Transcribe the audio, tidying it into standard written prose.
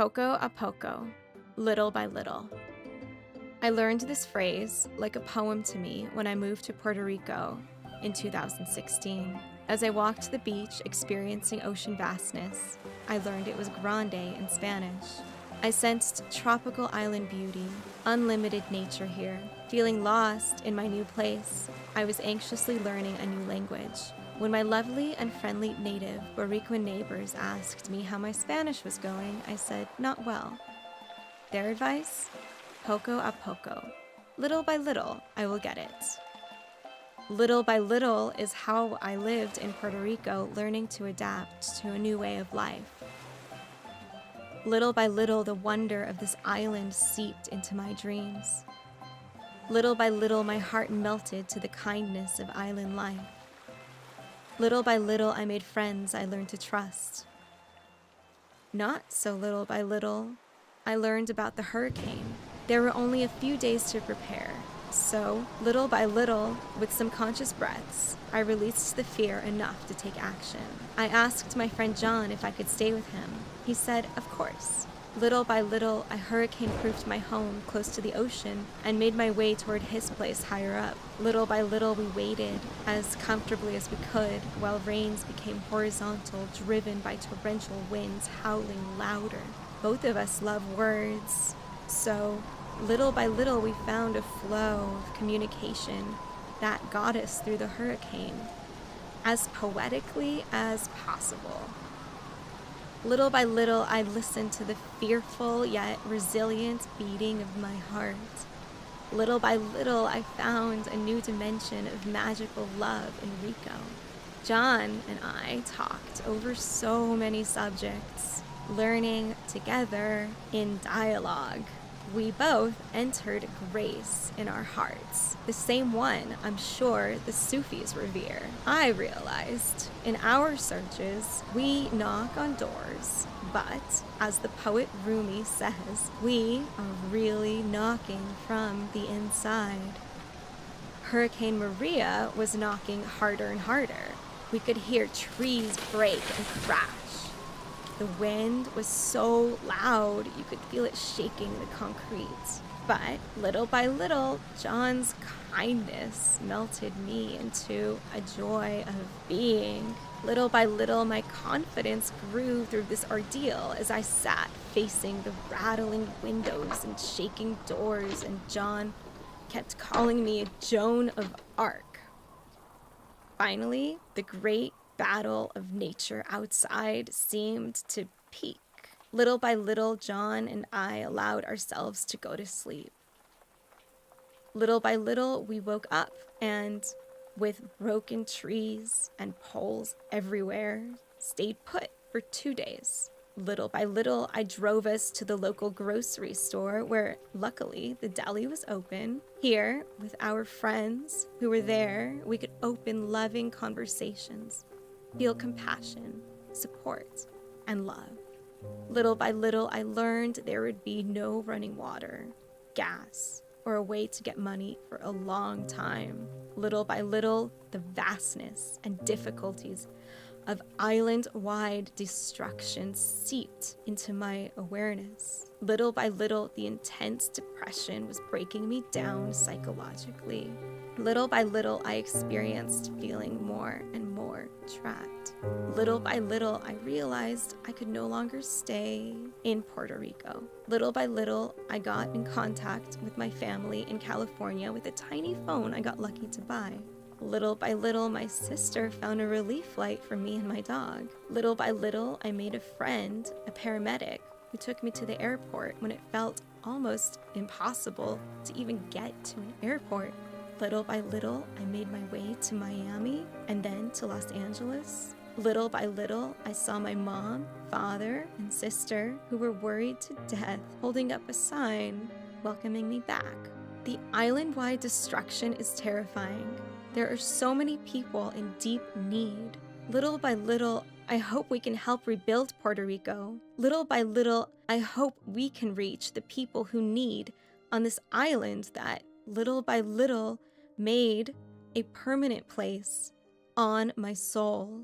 Poco a poco, little by little. I learned this phrase like a poem to me when I moved to Puerto Rico in 2016. As I walked the beach experiencing ocean vastness, I learned it was grande in Spanish. I sensed tropical island beauty, unlimited nature here. Feeling lost in my new place, I was anxiously learning a new language. When my lovely and friendly native Boricuan neighbors asked me how my Spanish was going, I said, not well. Their advice? Poco a poco. Little by little, I will get it. Little by little is how I lived in Puerto Rico, learning to adapt to a new way of life. Little by little, the wonder of this island seeped into my dreams. Little by little, my heart melted to the kindness of island life. Little by little, I made friends I learned to trust. Not so little by little, I learned about the hurricane. There were only a few days to prepare, so little by little, with some conscious breaths, I released the fear enough to take action. I asked my friend John if I could stay with him. He said, of course. Little by little, I hurricane-proofed my home close to the ocean and made my way toward his place higher up. Little by little, we waited as comfortably as we could while rains became horizontal, driven by torrential winds howling louder. Both of us love words, so little by little, we found a flow of communication that got us through the hurricane as poetically as possible. Little by little, I listened to the fearful yet resilient beating of my heart. Little by little, I found a new dimension of magical love in Rico. John and I talked over so many subjects, learning together in dialogue. We both entered grace in our hearts, the same one I'm sure the Sufis revere. I realized in our searches, we knock on doors, but as the poet Rumi says, we are really knocking from the inside. Hurricane Maria was knocking harder and harder. We could hear trees break and crash. The wind was so loud, you could feel it shaking the concrete. But little by little, John's kindness melted me into a joy of being. Little by little, my confidence grew through this ordeal as I sat facing the rattling windows and shaking doors, and John kept calling me Joan of Arc. Finally, the great battle of nature outside seemed to peak. Little by little, John and I allowed ourselves to go to sleep. Little by little, we woke up and, with broken trees and poles everywhere, stayed put for 2 days. Little by little, I drove us to the local grocery store where, luckily, the deli was open. Here, with our friends who were there, we could open loving conversations, feel compassion, support, and love. Little by little, I learned there would be no running water, gas, or a way to get money for a long time. Little by little, the vastness and difficulties of island-wide destruction seeped into my awareness. Little by little, the intense depression was breaking me down psychologically. Little by little, I experienced feeling more and more trapped. Little by little, I realized I could no longer stay in Puerto Rico. Little by little, I got in contact with my family in California with a tiny phone I got lucky to buy. Little by little, my sister found a relief flight for me and my dog. Little by little, I made a friend, a paramedic, who took me to the airport when it felt almost impossible to even get to an airport. Little by little, I made my way to Miami and then to Los Angeles. Little by little, I saw my mom, father, and sister who were worried to death holding up a sign welcoming me back. The island-wide destruction is terrifying. There are so many people in deep need. Little by little, I hope we can help rebuild Puerto Rico. Little by little, I hope we can reach the people who need on this island that, little by little, made a permanent place on my soul.